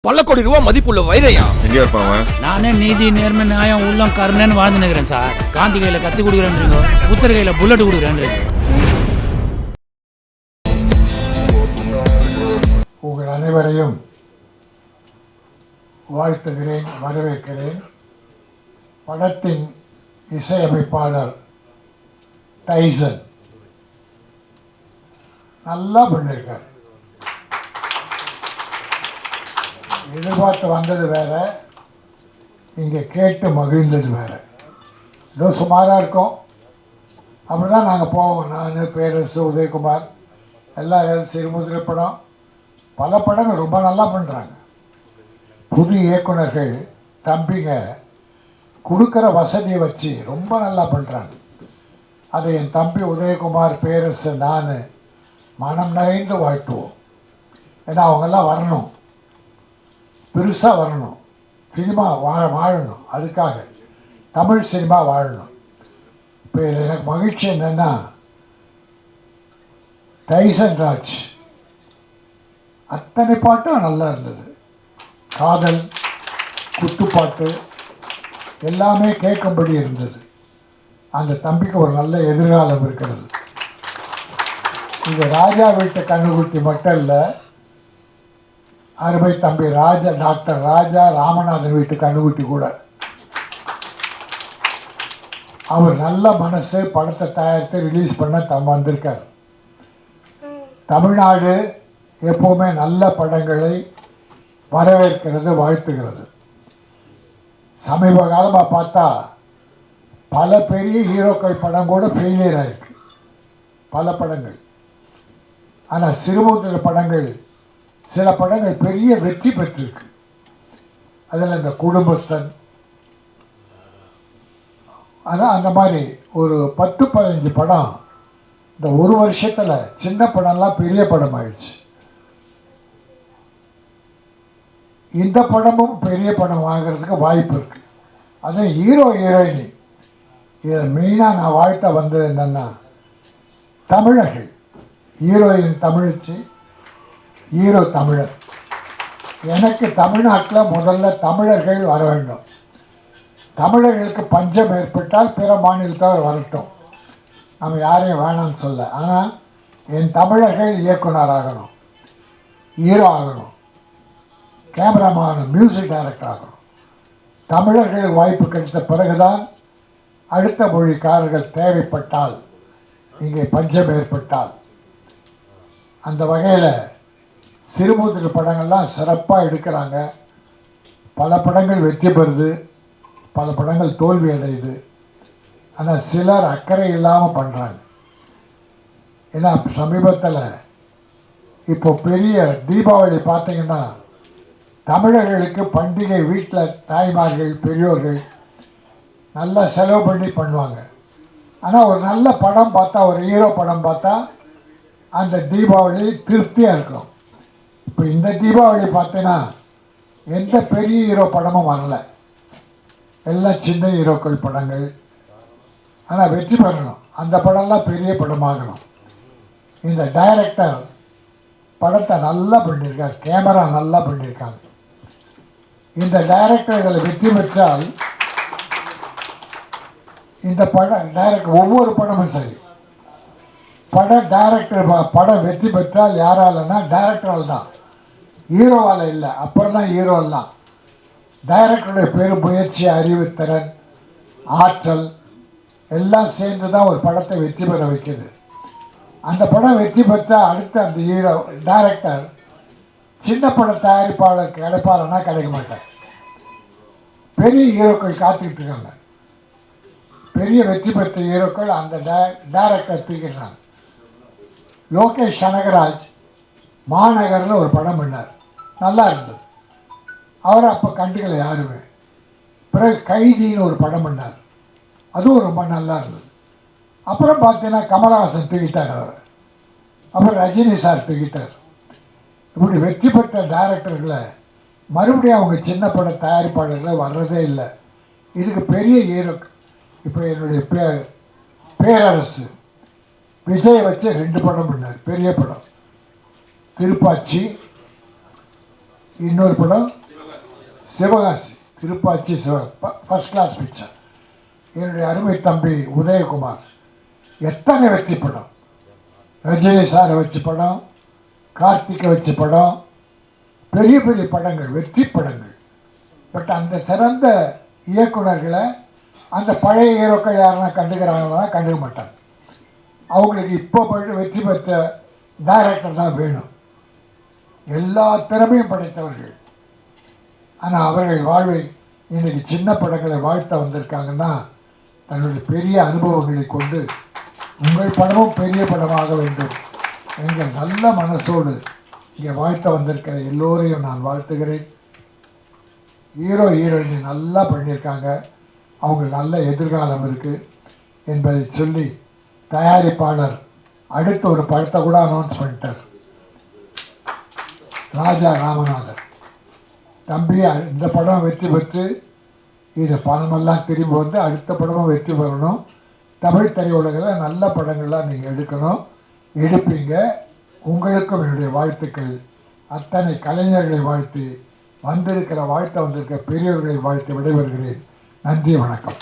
பல கோடி ரூபா மதிப்புள்ள வைரையா. எங்க இருப்பான்? நானே நீதி நேர்மை நியாயம் உள்ளம் கருணன்னு வாழ்ந்து நிற்கிறேன் சார். காந்தி கையில கத்தி கொடுக்குறேன்றீங்க, புத்தர் கையில புல்லட் கொடுக்குறேன்றீங்க. உங்கள் அனைவரையும் வாழ்த்துகிறேன், வரவேற்கிறேன். படத்தின் இசையமைப்பாளர் டைசன் நல்லா பண்ணியிருக்கார். எதிர்பார்த்து வந்தது வேற, இங்கே கேட்டு மகிழ்ந்தது வேற. ஏதோ சுமாராக இருக்கும், அப்படி தான் நாங்கள் போவோம். நான், பேரரசு, உதயகுமார் எல்லாம் சிறுமுதிரை படம், பல படங்கள் ரொம்ப நல்லா பண்ணுறாங்க. புது இயக்குனர்கள் தம்பிங்க கொடுக்குற வசதியை வச்சு ரொம்ப நல்லா பண்ணுறாங்க. அதை என் தம்பி உதயகுமார், பேரரசு, நான் மனம் நிறைந்து வாழ்த்துவோம். ஏன்னா அவங்கெல்லாம் வரணும், பெருசாக வரணும், சினிமா வாழணும். அதுக்காக தமிழ் சினிமா வாழணும். இப்போ எனக்கு மகிழ்ச்சி என்னென்னா, டைசன் ராஜ் அத்தனை பாட்டும் நல்லா இருந்தது. காதல், குத்துப்பாட்டு எல்லாமே கேட்கும்படி இருந்தது. அந்த தம்பிக்கு ஒரு நல்ல எதிர்காலம் இருக்கிறது. இது ராஜா வீட்டு கண்ணுக்குட்டி மட்டும் இல்லை, அருமை தம்பி ராஜா, டாக்டர் ராஜா ராமநாதன் வீட்டு கண்ணுக்குட்டி கூட. அவர் நல்ல மனசு, படத்தை தயாரித்து ரிலீஸ் பண்ண வந்திருக்கார். தமிழ்நாடு எப்போவுமே நல்ல படங்களை வரவேற்கிறது, வாழ்த்துகிறது. சமீப காலமாக பார்த்தா பல பெரிய ஹீரோக்கள் படம் கூட ஃபெயிலியர் ஆயிருக்கு, பல படங்கள். ஆனால் சிறுமுதிரை படங்கள், சில படங்கள் பெரிய வெற்றி பெற்றிருக்கு. அதில் இந்த குடும்பஸ்தன், ஆனால் அந்த மாதிரி ஒரு 10-15 படம் இந்த ஒரு வருஷத்தில் சின்ன படம்லாம் பெரிய படம் ஆயிடுச்சு. இந்த படமும் பெரிய படம் வாங்கிறதுக்கு வாய்ப்பு இருக்குது. அதுவும் ஹீரோ ஹீரோயினி, இதில் மெயினாக நான் வாழ்த்த வந்தது என்னென்னா, தமிழர்கள். ஹீரோயின் தமிழிச்சு, ஹீரோ தமிழர். எனக்கு தமிழ்நாட்டில் முதல்ல தமிழர்கள் வர வேண்டும். தமிழர்களுக்கு பஞ்சம் ஏற்பட்டால் பிற மாநிலத்தவர் வரட்டும், நம்ம யாரையும் வேணாம்னு சொல்ல. ஆனால் என் தமிழர்கள் இயக்குனர் ஆகணும், ஹீரோ ஆகணும், கேமராமேன், மியூசிக் டைரக்டர் ஆகணும். தமிழர்களுக்கு வாய்ப்பு கிடைத்த பிறகுதான் அடுத்த மொழிக்காரர்கள் தேவைப்பட்டால், இங்கே பஞ்சம் ஏற்பட்டால். அந்த வகையில் சிறுமுதிரை படங்கள்லாம் சிறப்பாக எடுக்கிறாங்க. பல படங்கள் வெற்றி பெறுது, பல படங்கள் தோல்வி அடையுது. ஆனால் சிலர் அக்கறை இல்லாமல் பண்ணுறாங்க. ஏன்னா சமீபத்தில் இப்போ பெரிய தீபாவளி பார்த்தீங்கன்னா, தமிழர்களுக்கு பண்டிகை வீட்டில் தாய்மார்கள், பெரியோர்கள் நல்லா செலவு பண்ணி பண்ணுவாங்க. ஆனால் ஒரு நல்ல படம் பார்த்தா, ஒரு ஹீரோ படம் பார்த்தா அந்த தீபாவளி திருப்தியாக இருக்கும். இப்போ இந்த தீபாவளி பார்த்தீங்கன்னா எந்த பெரிய ஹீரோ படமும் வரல, எல்லாம் சின்ன ஹீரோக்கள் படங்கள். ஆனால் வெற்றி பெறணும், அந்த படம்லாம் பெரிய படமாகணும். இந்த டைரக்டர் படத்தை நல்லா பண்ணியிருக்கார், கேமரா நல்லா பண்ணியிருக்காங்க. இந்த டைரக்டர் இதில் வெற்றி பெற்றால், இந்த படம் டைரக்டர் ஒவ்வொரு படமும் சரி, டைரக்டர் படம் வெற்றி பெற்றால் யாராலன்னா டைரக்டரால் தான், ஹீரோவால் இல்லை. அப்புறம் தான் ஹீரோலாம். டைரக்டருடைய பெரும் முயற்சி, அறிவுத்திறன், ஆற்றல் எல்லாம் சேர்ந்து தான் ஒரு படத்தை வெற்றி பெற வைக்குது. அந்த படம் வெற்றி பெற்றால் அடுத்து அந்த ஹீரோ டைரக்டர் சின்ன பட தயாரிப்பாளர் கிடைப்பாருன்னா கிடைக்க மாட்டார். பெரிய ஹீரோக்கள் காத்துக்கிட்டு இருக்காங்க. பெரிய வெற்றி பெற்ற ஹீரோக்கள் அந்த டைரக்டர் தூக்கிடுறாங்க. லோகேஷ் கனகராஜ் மாநகரில் ஒரு படம் பண்ணார், நல்லா இருந்தது. அவர் அப்போ கண்டுக்கலை யாருமே. பிறகு கைதின்னு ஒரு படம் பண்ணார், அதுவும் ரொம்ப நல்லா இருந்தது. அப்புறம் பார்த்தீங்கன்னா கமலஹாசன் தூக்கிட்டார் அவர், அப்புறம் ரஜினி சார் தூக்கிட்டார். இப்படி வெற்றி பெற்ற டைரக்டர்களை மறுபடியும் அவங்க சின்ன பட தயாரிப்பாளர்களை வர்றதே இல்லை. இதுக்கு பெரிய ஹீரோ. இப்போ என்னுடைய பேரரசு விஜய் வச்சு 2 படம் பண்ணார், பெரிய படம். திருப்பாச்சி, இன்னொரு படம் Sivakasi, Thirupaachi first class picture. என்னுடைய அருமை தம்பி உதயகுமார், எத்தனை வெற்றி படம், ரஜினி சாரை வச்ச படம், கார்த்திகை வச்ச படம், பெரிய பெரிய படங்கள், வெற்றி படங்கள். பட் அந்த சிறந்த இயக்குனர்களை அந்த பழைய ஹீரோக்கள் யாருன்னா கண்டுக்கிறாங்கன்னா கண்டுக்க மாட்டாங்க. அவங்களுக்கு இப்போ வெற்றி பெற்ற டைரக்டர் தான் வேணும், எல்லா திறமையும் படைத்தவர்கள். ஆனால் அவர்கள் வாழ்வை இன்றைக்கி சின்ன படங்களை வாழ்த்த வந்திருக்காங்கன்னா தன்னுடைய பெரிய அனுபவங்களை கொண்டு உங்கள் படமும் பெரிய படமாக வேண்டும் எங்கள் நல்ல மனசோடு இங்கே வாழ்த்த வந்திருக்கிற எல்லோரையும் நான் வாழ்த்துகிறேன். ஹீரோ ஹீரோயின் நல்லா பண்ணியிருக்காங்க, அவங்க நல்ல எதிர்காலம் இருக்குது என்பதை சொல்லி தயாரிப்பாளர் அடுத்த ஒரு படத்தை கூட அனௌன்ஸ் பண்ணிட்டார். ராஜா ராமநாதன் தம்பி, இந்த படம் வெற்றி பெற்று இது பணமெல்லாம் திரும்பி வந்து அடுத்த படமும் வெற்றி பெறணும். தமிழ் திரையுலகில் நல்ல படங்கள்லாம் நீங்கள் எடுப்பீங்க. உங்களுக்கும் என்னுடைய வாழ்த்துக்கள். அத்தனை கலைஞர்களை வாழ்த்து, வாழ்த்த வந்திருக்கிற பெரியவர்களை வாழ்த்து விடைபெறுகிறேன். நன்றி, வணக்கம்.